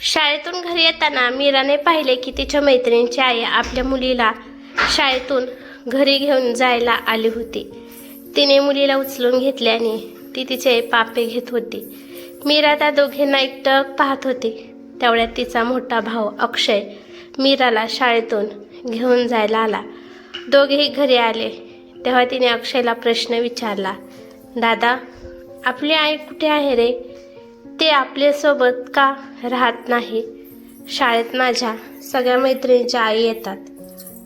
शाळेतून घरी येताना मीराने पाहिले की तिच्या मैत्रिणीची आई आपल्या मुलीला शाळेतून घरी घेऊन जायला आली होती. तिने मुलीला उचलून घेतल्याने ती तिचे पापे घेत होती. मीरा त्या दोघींना एकटक पाहत होती. तेवढ्यात तिचा मोठा भाऊ अक्षय मीराला शाळेतून घेऊन जायला आला. दोघेही घरी आले तेव्हा तिने अक्षयला प्रश्न विचारला, दादा, आपली आई कुठे आहे रे? ते आपल्यासोबत का राहत नाही? शाळेत माझ्या सगळ्या मैत्रिणींच्या आई येतात,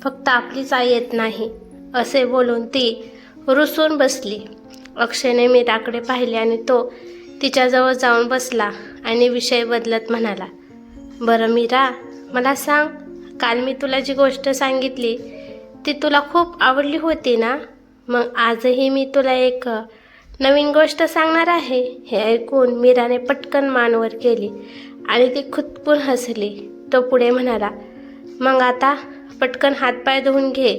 फक्त आपलीच आई येत नाही, असे बोलून ती रुसून बसली. अक्षयने मीराकडे पाहिले आणि तो तिच्याजवळ जाऊन बसला आणि विषय बदलत म्हणाला, बरं मीरा, मला सांग, काल मी तुला जी गोष्ट सांगितली ती तुला खूप आवडली होती ना? मग आजही मी तुला एक नवीन गोष्ट सांगणार आहे. हे ऐकून मीराने पटकन मान वर केली आणि ती खुदकून हसली. तो पुढे म्हणाला, मग आता पटकन हातपाय धुवून घे,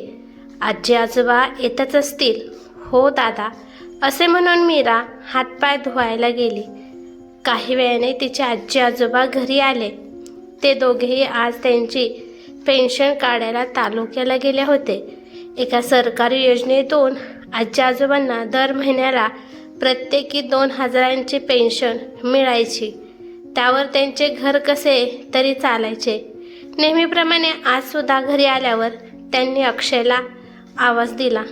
आजी आजोबा येतच असतील. हो दादा, असे म्हणून मीरा हातपाय धुवायला गेली. काही वेळाने तिचे आजी आजोबा घरी आले. ते दोघेही आज त्यांची पेन्शन काढायला तालुक्याला गेले होते. एका सरकारी योजनेतून आजी आजोबांना दर महिन्याला प्रत्येकी 2,000ची पेन्शन मिळायची. त्यावर त्यांचे घर कसे तरी चालायचे. नेहमीप्रमाणे आजसुद्धा घरी आल्यावर त्यांनी अक्षयला आवाज दिला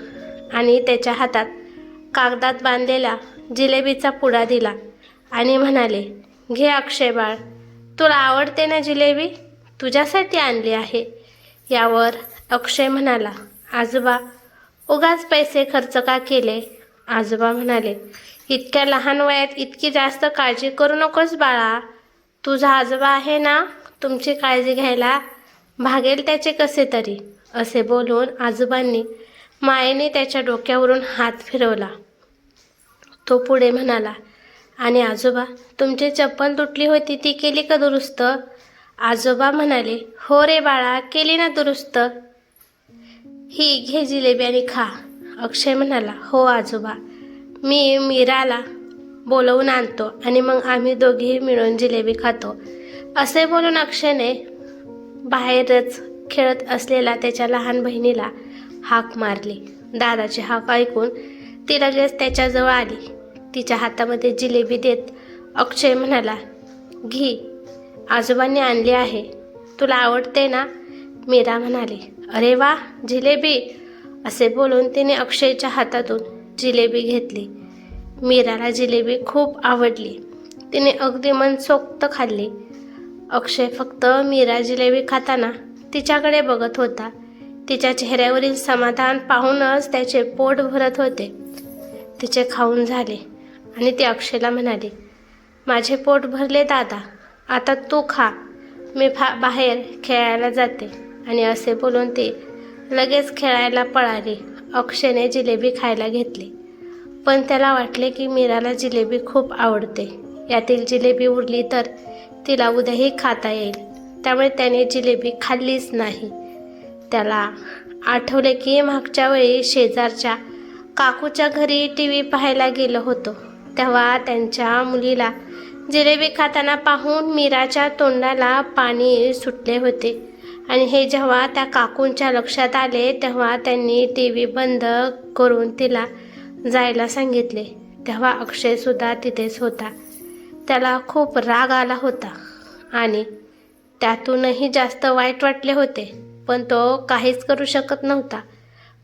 आणि त्याच्या हातात कागदात बांधलेला जिलेबीचा पुडा दिला आणि म्हणाले, घे अक्षय बाळ, तुला आवडते ना जिलेबी? तुझ्यासाठी आणली आहे. यावर अक्षय म्हणाला, आजोबा, उगाच पैसे खर्च का केले? आजोबा म्हणाले, इतक्या लहान वयात इतकी जास्त काळजी करू नकोस बाळा. तुझा आजोबा आहे ना, तुमची काळजी घ्यायला भागेल त्याचे कसे तरी. असे बोलून आजोबांनी मायेने त्याच्या डोक्यावरून हात फिरवला. तो पुढे म्हणाला, आणि आजोबा, तुमची चप्पल तुटली होती ती केली का दुरुस्त? आजोबा म्हणाले, हो रे बाळा, केली ना दुरुस्त. ही घे जिलेबी आणि खा. अक्षय म्हणाला, हो आजोबा, मी मीराला बोलवून आणतो आणि मग आम्ही दोघेही मिळून जिलेबी खातो. असे बोलून अक्षयने बाहेरच खेळत असलेल्या त्याच्या लहान बहिणीला हाक मारली. दादाची हाक ऐकून ती लगेच त्याच्याजवळ आली. तिच्या हातामध्ये जिलेबी देत अक्षय म्हणाला, घी, आजोबांनी आणली आहे, तुला आवडते ना? मीरा म्हणाली, अरे वा, जिलेबी. असे बोलून तिने अक्षयच्या हातातून जिलेबी घेतली. मीराला जिलेबी खूप आवडली. तिने अगदी मनसोक्त खाल्ली. अक्षय फक्त मीरा जिलेबी खाताना तिच्याकडे बघत होता. तिच्या चेहऱ्यावरील समाधान पाहूनच त्याचे पोट भरत होते. तिचे खाऊन झाले आणि ती अक्षयला म्हणाली, माझे पोट भरले दादा, आता तू खा, मी बाहेर खेळायला जाते. आणि असे बोलून ती लगेच खेळायला पळाली. अक्षयने जिलेबी खायला घेतली, पण त्याला वाटले की मीराला जिलेबी खूप आवडते. यातील जिलेबी उरली तर तिला उद्याही खाता येईल. त्यामुळे त्याने जिलेबी खाल्लीच नाही. त्याला आठवले की मागच्या वेळी शेजारच्या काकूच्या घरी TV पाहायला गेलो होतो, तेव्हा त्यांच्या मुलीला जिलेबी खाताना पाहून मीराच्या तोंडाला पाणी सुटले होते. आणि हे जेव्हा त्या काकूंच्या लक्षात आले तेव्हा त्यांनी TV बंद करून तिला जायला सांगितले. तेव्हा अक्षयसुद्धा तिथेच होता. त्याला खूप राग आला होता आणि त्यातूनही जास्त वाईट वाटले होते, पण तो काहीच करू शकत नव्हता.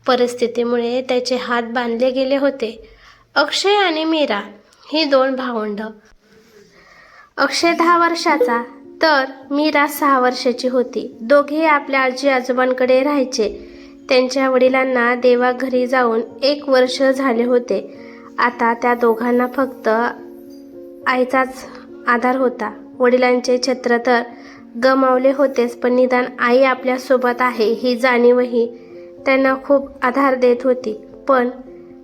परिस्थितीमुळे त्याचे हात बांधले गेले होते. अक्षय आणि मीरा ही 2 भावंड. अक्षय 10 वर्षाचा तर मीरा 6 वर्षाची होती. दोघे आपल्या आजी आजोबांकडे राहायचे. त्यांच्या वडिलांना देवाघरी जाऊन 1 वर्ष झाले होते. आता त्या दोघांना फक्त आईचाच आधार होता. वडिलांचे छत्र तर गमावले होतेच, पण निदान आई आपल्यासोबत आहे ही जाणीवही त्यांना खूप आधार देत होती. पण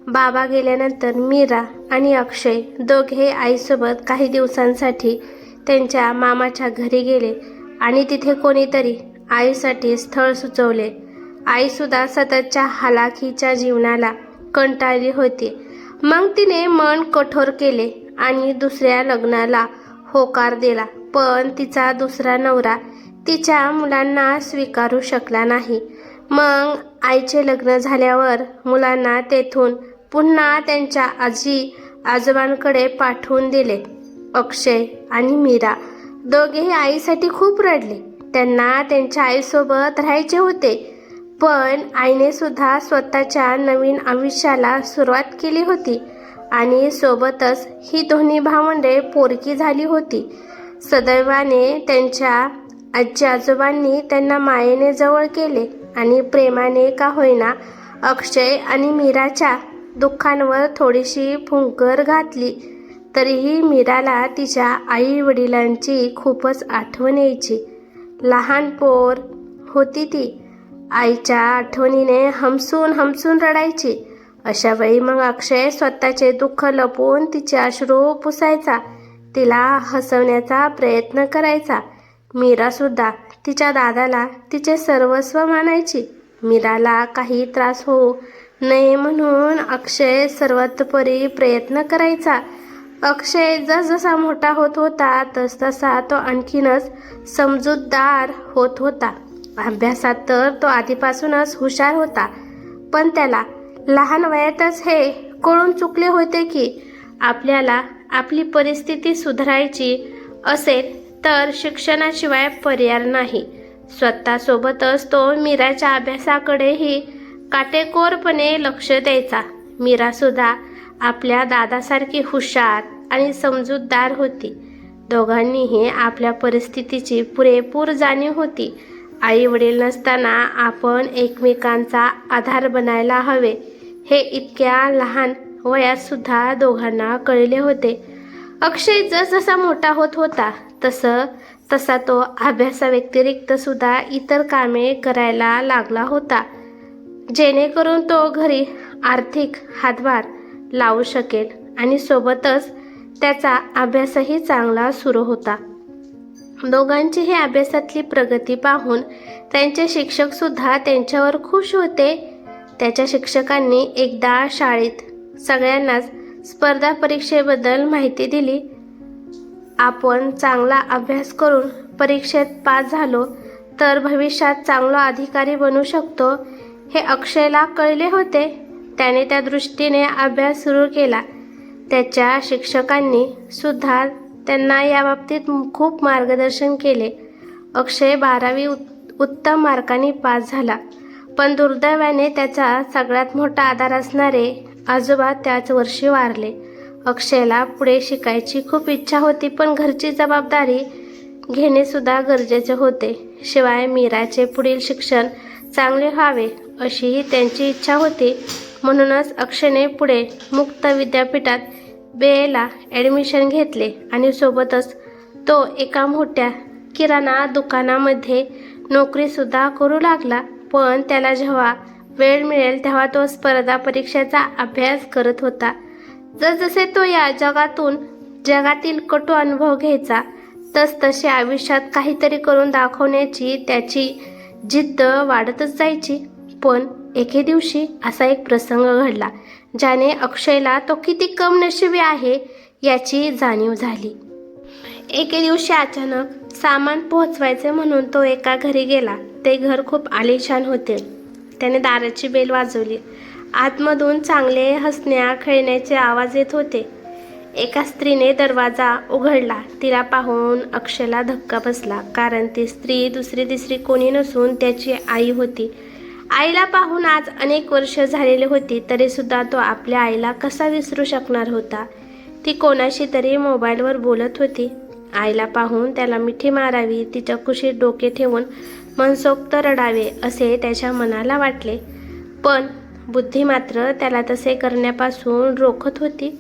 बाबा गेल्यानंतर मीरा आणि अक्षय दोघे आईसोबत काही दिवसांसाठी त्यांच्या मामाच्या घरी गेले आणि तिथे कोणीतरी आईसाठी स्थळ सुचवले. आईसुद्धा सततच्या हालाखीच्या जीवनाला कंटाळली होती. मग तिने मन कठोर केले आणि दुसऱ्या लग्नाला होकार दिला. पण तिचा दुसरा नवरा तिच्या मुलांना स्वीकारू शकला नाही. मग आईचे लग्न झाल्यावर मुलांना तेथून पुन्हा त्यांच्या आजी आजोबांकडे पाठवून दिले. अक्षय आणि मीरा दोघेही आईसाठी खूप रडले. त्यांना त्यांच्या आईसोबत राहायचे होते, पण आईने सुद्धा स्वतःच्या नवीन आयुष्याला सुरुवात केली होती आणि सोबतच ही दोन्ही भावंडे पोरकी झाली होती. सदैवाने त्यांच्या आजी आजोबांनी त्यांना मायेने जवळ केले आणि प्रेमाने का होईना अक्षय आणि मीराच्या दुःखांवर थोडीशी फुंकर घातली. तरीही मीराला तिच्या आई वडिलांची खूपच आठवण यायची. लहान पोर होती ती. आईच्या आठवणीने हमसून हमसून रडायची. अशा वेळी मग अक्षय स्वतःचे दुःख लपवून तिचे अश्रू पुसायचा, तिला हसवण्याचा प्रयत्न करायचा. मीरासुद्धा तिच्या दादाला तिचे सर्वस्व मानायची. मीराला काही त्रास होऊ नये म्हणून अक्षय सर्वतोपरी प्रयत्न करायचा. अक्षय जसजसा मोठा होत होता तसतसा तो आणखीनच समजूतदार होत होता. अभ्यासात तर तो आधीपासूनच हुशार होता, पण त्याला लहान वयातच हे कळून चुकले होते की आपल्याला आपली परिस्थिती सुधारायची असेल तर शिक्षणाशिवाय पर्याय नाही. स्वतःसोबतच तो मीराच्या अभ्यासाकडेही काटेकोरपणे लक्ष द्यायचा. मीरासुद्धा आपल्या दादासारखी हुशार आणि समजूतदार होती. दोघांनीही आपल्या परिस्थितीची पुरेपूर जाणीव होती. आई वडील नसताना आपण एकमेकांचा आधार बनायला हवे हे इतक्या लहान वयात सुद्धा दोघांना कळले होते. अक्षय जसजसा मोठा होत होता तसा तो अभ्यासाव्यतिरिक्त सुद्धा इतर कामे करायला लागला होता, जेणेकरून तो घरी आर्थिक हातभार लावू शकेल आणि सोबतच त्याचा अभ्यासही चांगला सुरू होता. दोघांचीही अभ्यासातली प्रगती पाहून त्यांचे शिक्षकसुद्धा त्यांच्यावर खुश होते. त्याच्या शिक्षकांनी एकदा शाळेत सगळ्यांनाच स्पर्धा परीक्षेबद्दल माहिती दिली. आपण चांगला अभ्यास करून परीक्षेत पास झालो तर भविष्यात चांगला अधिकारी बनू शकतो हे अक्षयला कळले होते. त्याने त्या दृष्टीने अभ्यास सुरू केला. त्याच्या शिक्षकांनी सुद्धा त्यांना याबाबतीत खूप मार्गदर्शन केले. अक्षय 12वी उत्तम मार्कांनी पास झाला, पण दुर्दैवाने त्याचा सगळ्यात मोठा आधार असणारे आजोबा त्याच वर्षी वारले. अक्षयला पुढे शिकायची खूप इच्छा होती, पण घरची जबाबदारी घेणे सुद्धा गरजेचे होते. शिवाय मीराचे पुढील शिक्षण चांगले व्हावे अशीही त्यांची इच्छा होती. म्हणूनच अक्षयने पुढे मुक्त विद्यापीठात BA ॲडमिशन घेतले आणि सोबतच तो एका मोठ्या किराणा दुकानामध्ये नोकरीसुद्धा करू लागला. पण त्याला जेव्हा वेळ मिळेल तेव्हा तो स्पर्धा परीक्षेचा अभ्यास करत होता. जसजसे तो या जगातील कटू अनुभव घ्यायचा तसतशी आयुष्यात काहीतरी करून दाखवण्याची त्याची जिद्द वाढतच जायची. पण एके दिवशी असा एक प्रसंग घडला ज्याने अक्षयला तो किती कम नशिबी आहे याची जाणीव झाली. एके दिवशी अचानक सामान पोहोचवायचे म्हणून तो एका घरी गेला. ते घर खूप आलिशान होते. त्याने दाराची बेल वाजवली. आतमधून चांगले हसण्या खेळण्याचे आवाज येत होते. एका स्त्रीने दरवाजा उघडला. तिला पाहून अक्षयला धक्का बसला, कारण ती स्त्री दुसरी तिसरी कोणी नसून त्याची आई होती. आईला पाहून आज अनेक वर्ष झालेली होती, तरीसुद्धा तो आपल्या आईला कसा विसरू शकणार होता. ती कोणाशी तरी मोबाईलवर बोलत होती. आईला पाहून त्याला मिठी मारावी, तिच्या कुशीत डोके ठेवून मनसोक्त रडावे असे त्याच्या मनाला वाटले. पण बुद्धी मात्र त्याला तसे करण्यापासून रोखत होती.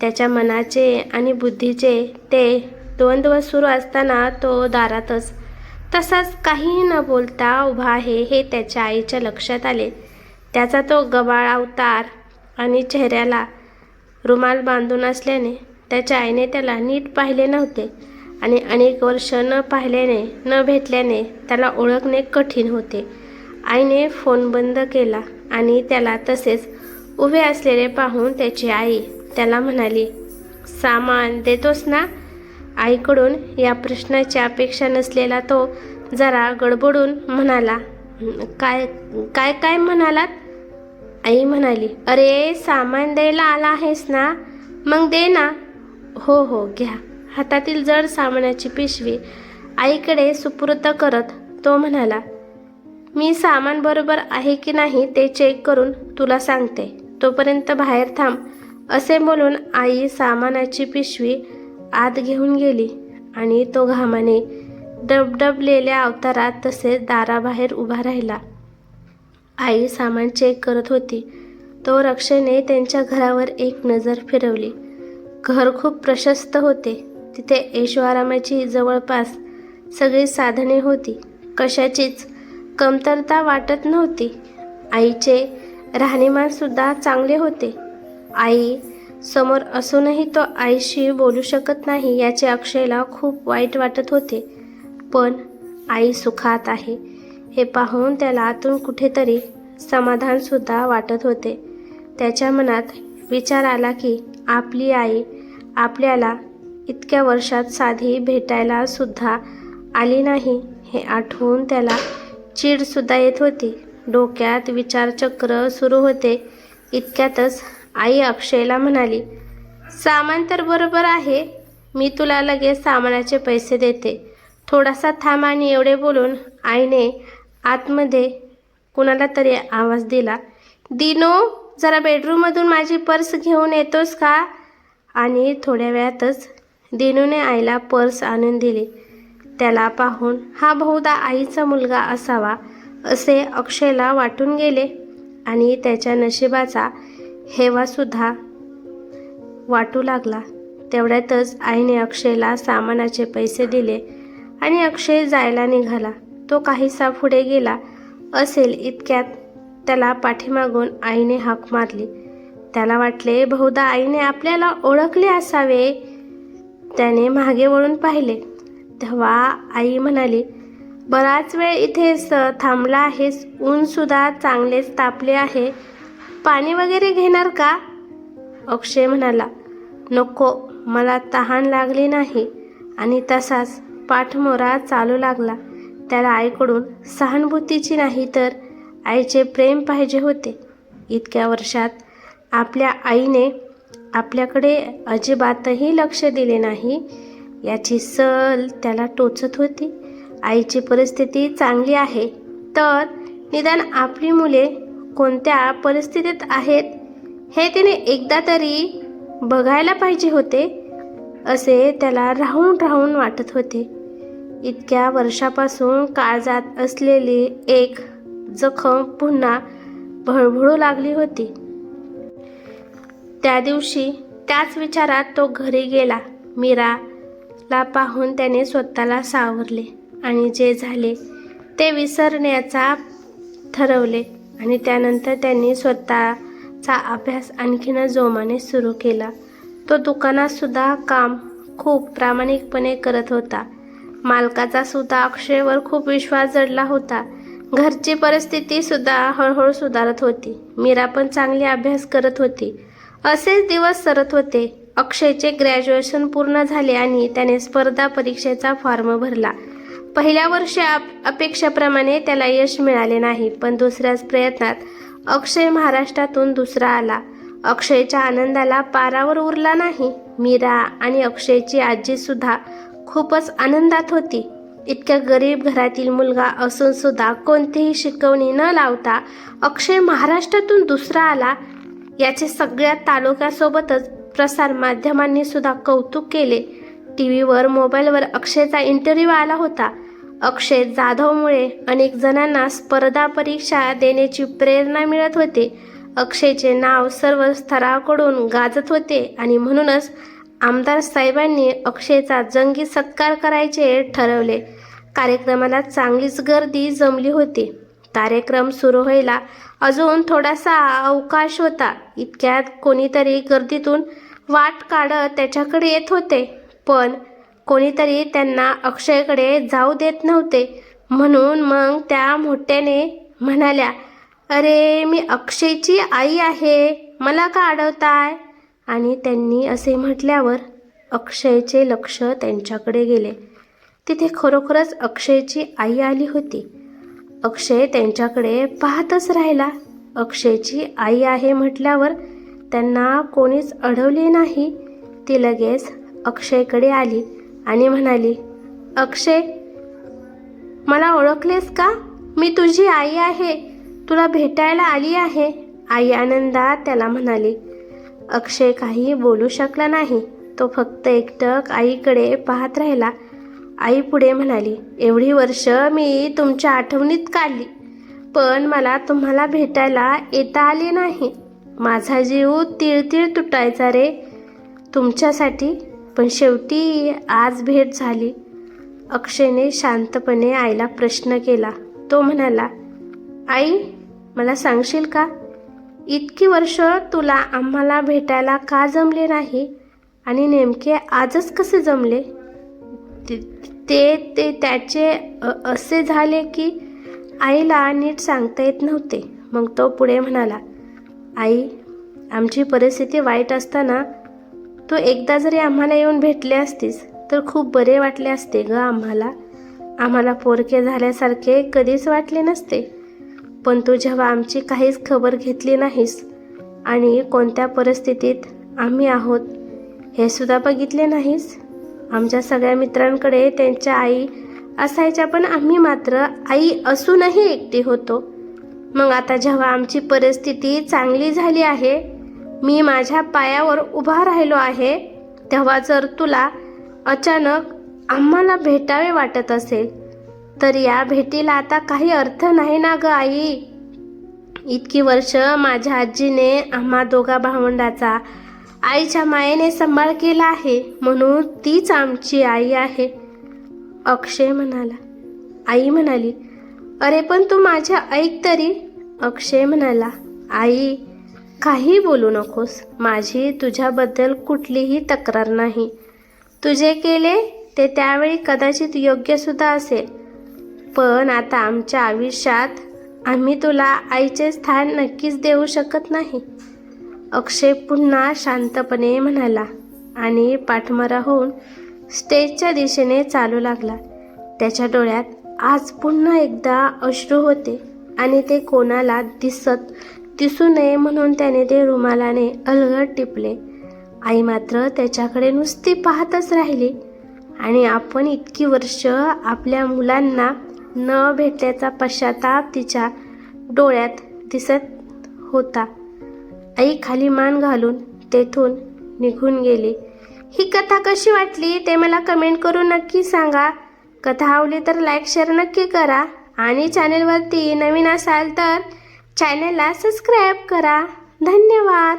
त्याच्या मनाचे आणि बुद्धीचे ते द्वंद्व सुरू असताना तो दारातच तसाच काही न बोलता उभा आहे हे त्याच्या आईच्या लक्षात आले. त्याचा तो गबाळ अवतार आणि चेहऱ्याला रुमाल बांधून असल्याने त्याच्या आईने त्याला नीट पाहिले नव्हते आणि अनेक वर्ष न भेटल्याने त्याला ओळखणे कठीण होते. आईने फोन बंद केला आणि त्याला तसेच उभे असलेले पाहून त्याची आई त्याला म्हणाली, सामान देतोस ना? आईकडून या प्रश्नाची अपेक्षा नसलेला तो जरा गडबडून म्हणाला, काय काय काय म्हणालात? आई म्हणाली, अरे सामान द्यायला आला आहेस ना, मग दे ना. हो हो घ्या. हातातील जड सामानाची पिशवी आईकडे सुपूर्द करत तो म्हणाला, मी सामान बरोबर आहे की नाही ते चेक करून तुला सांगते, तोपर्यंत बाहेर थांब. असे बोलून आई सामानाची पिशवी आत घेऊन गेली आणि तो घामाने डबडबलेल्या अवतारात तसेच दाराबाहेर उभा राहिला. आई सामान चेक करत होती. तो रक्षेने त्यांच्या घरावर एक नजर फिरवली. घर खूप प्रशस्त होते. तिथे ऐशोआरामाची जवळपास सगळी साधने होती. कशाचीच कमतरता वाटत नव्हती. आईचे राहणीमानसुद्धा चांगले होते. आई समोर असूनही तो आईशी बोलू शकत नाही याचे अक्षयला खूप वाईट वाटत होते. पण आई सुखात आहे हे पाहून त्याला आतून कुठेतरी समाधानसुद्धा वाटत होते. त्याच्या मनात विचार आला की आपली आई आपल्याला इतक्या वर्षात साधी भेटायला सुद्धा आली नाही हे आठवून त्याला चीडसुद्धा येत होती. डोक्यात विचारचक्र सुरू होते. इतक्यातच आई अक्षयला म्हणाली, सामान तर बरोबर आहे, मी तुला लगेच सामानाचे पैसे देते, थोडासा थांब. आणि एवढे बोलून आईने आतमध्ये कुणाला तरी आवाज दिला, दिनो जरा बेडरूममधून माझी पर्स घेऊन येतोस का? आणि थोड्या वेळातच दिनूने आईला पर्स आणून दिली. त्याला पाहून हा बहुधा आईचा मुलगा असावा असे अक्षयला वाटून गेले आणि त्याच्या नशिबाचा हेवासुद्धा वाटू लागला. तेवढ्यातच आईने अक्षयला सामानाचे पैसे दिले आणि अक्षय जायला निघाला. तो काहीसा पुढे गेला असेल इतक्यात त्याला पाठीमागून आईने हाक मारली. त्याला वाटले बहुधा आईने आपल्याला ओळखले असावे. त्याने मागे वळून पाहिले तेव्हा आई म्हणाली, बराच वेळ इथेच थांबला आहेस, ऊनसुद्धा चांगलेच तापले आहे, पाणी वगैरे घेणार का? अक्षय म्हणाला, नको, मला तहान लागली नाही. आणि तसाच पाठमोरा चालू लागला. त्याला आईकडून सहानुभूतीची नाही तर आईचे प्रेम पाहिजे होते. इतक्या वर्षात आपल्या आईने आपल्याकडे अजिबातही लक्ष दिले नाही याची सल त्याला टोचत होती. आईची परिस्थिती चांगली आहे तर निदान आपली मुले कोणत्या परिस्थितीत आहेत हे तिने एकदा तरी बघायला पाहिजे होते असे त्याला राहून राहून वाटत होते. इतक्या वर्षापासून काळजात असलेली एक जखम पुन्हा भळभळू लागली होती. त्या दिवशी त्याच विचारात तो घरी गेला. मीराला पाहून त्याने स्वतःला सावरले आणि जे झाले ते विसरण्याचा ठरवले आणि त्यानंतर त्यांनी स्वतःचा अभ्यास आणखीन जोमाने सुरू केला. तो दुकानात सुद्धा काम खूप प्रामाणिकपणे करत होता. मालकाचा सुद्धा अक्षयवर खूप विश्वास जडला होता. घरची परिस्थिती सुद्धा हळूहळू सुधारत होती. मीरा पण चांगली अभ्यास करत होती. असेच दिवस सरत होते. अक्षयचे ग्रॅज्युएशन पूर्ण झाले आणि त्याने स्पर्धा परीक्षेचा फॉर्म भरला. पहिल्या वर्षी अपेक्षेप्रमाणे त्याला यश मिळाले नाही, पण दुसऱ्याच प्रयत्नात अक्षय महाराष्ट्रातून दुसरा आला. अक्षयच्या आनंदाला पारावर उरला नाही. मीरा आणि अक्षयची आजी सुद्धा खूपच आनंदात होती. इतक्या गरीब घरातील मुलगा असून सुद्धा कोणतीही शिकवणी न लावता अक्षय महाराष्ट्रातून दुसरा आला याचे सगळ्या तालुक्यासोबतच प्रसार माध्यमांनी सुद्धा कौतुक केले. टीव्हीवर मोबाईलवर अक्षयचा इंटरव्ह्यू आला होता. अक्षय जाधवमुळे अनेक जणांना स्पर्धा परीक्षा देण्याची प्रेरणा मिळत होती. अक्षयचे नाव सर्व स्तराकडून गाजत होते आणि म्हणूनच आमदार साहेबांनी अक्षयचा जंगी सत्कार करायचे ठरवले. कार्यक्रमाला चांगलीच गर्दी जमली होती. कार्यक्रम सुरू व्हायला अजून थोडासा अवकाश होता. इतक्यात कोणीतरी गर्दीतून वाट काढत त्याच्याकडे येत होते, पण कोणीतरी त्यांना अक्षयकडे जाऊ देत नव्हते. म्हणून मग त्या मोठ्याने म्हणाल्या, अरे मी अक्षयची आई आहे, मला का अडवताय? आणि त्यांनी असे म्हटल्यावर अक्षयचे लक्ष त्यांच्याकडे गेले. तिथे खरोखरच अक्षयची आई आली होती. अक्षय त्यांच्याकडे पाहतच राहिला. अक्षयची आई आहे म्हटल्यावर त्यांना कोणीच अडवले नाही. ती लगेच अक्षयकडे आली आणि म्हणाली, अक्षय, मला ओळखलेस का? मी तुझी आई आहे, तुला भेटायला आली आहे. आई आनंदात त्याला म्हणाली. अक्षय काही बोलू शकला नाही. तो फक्त एकटक आईकडे पाहत राहिला. आई पुढे म्हणाली, एवढी वर्ष मी तुमच्या आठवणीत काढली, पण मला तुम्हाला भेटायला येता आले नाही. माझा जीव तिळतिळ तुटायचा रे तुमच्यासाठी, पण शेवटी आज भेट झाली. अक्षयने शांतपणे आईला प्रश्न केला. तो म्हणाला, आई, मला सांगशील का, इतकी वर्ष तुला आम्हाला भेटायला का जमले नाही आणि नेमके आजच कसे जमले? ते त्याचे असे झाले की आईला नीट सांगता येत नव्हते. मग तो पुढे म्हणाला, आई, आमची परिस्थिती वाईट असताना तू एकदा जरी आम्हाला येऊन भेटले असतीस तर खूप बरे वाटले असते ग. आम्हाला पोरके झाल्यासारखे कधीच वाटले नसते. पण तू जेव्हा आमची काहीच खबर घेतली नाहीस आणि कोणत्या परिस्थितीत आम्ही आहोत हे सुद्धा बघितले नाहीस. आमच्या सगळ्या मित्रांकडे त्यांच्या आई असायच्या, पण आम्ही मात्र आई असूनही एकटी होतो. मग आता जेव्हा आमची परिस्थिती चांगली झाली आहे, मी माझ्या पायावर उभा राहिलो आहे, तेव्हा जर तुला अचानक आम्हाला भेटावे वाटत असेल तर या भेटीला आता काही अर्थ नाही ना ग आई. इतकी वर्ष माझ्या आजीने आम्हा दोघा भावंडाचा आईच्या मायेने सांभाळ केला आहे, म्हणून तीच आमची आई आहे. अक्षय म्हणाला. आई म्हणाली, अरे पण तू माझ्या ऐक तरी. अक्षय म्हणाला, आई, काही बोलू नकोस. माझी तुझ्याबद्दल कुठलीही तक्रार नाही. तू जे केले ते त्यावेळी कदाचित योग्य सुद्धा असेल, पण आता आमच्या आयुष्यात आम्ही तुला आईचे स्थान नक्कीच देऊ शकत नाही. अक्षय पुन्हा शांतपणे म्हणाला आणि पाठमरा होऊन स्टेजच्या दिशेने चालू लागला. त्याच्या डोळ्यात आज पुन्हा एकदा अश्रू होते आणि ते कोणाला दिसू नये म्हणून त्याने ते रुमालाने अलगद टिपले. आई मात्र त्याच्याकडे नुसती पाहतच राहिली आणि आपण इतकी वर्ष आपल्या मुलांना न भेटल्याचा पश्चाताप तिच्या डोळ्यात दिसत होता. आई खाली मान घालून तेथून निघून गेली. ही कथा कशी वाटली ते मला कमेंट करून नक्की सांगा. कथा आवडली तर लाईक शेअर नक्की करा आणि चॅनलवरती नवीन असाल तर चॅनलला सबस्क्राईब करा. धन्यवाद.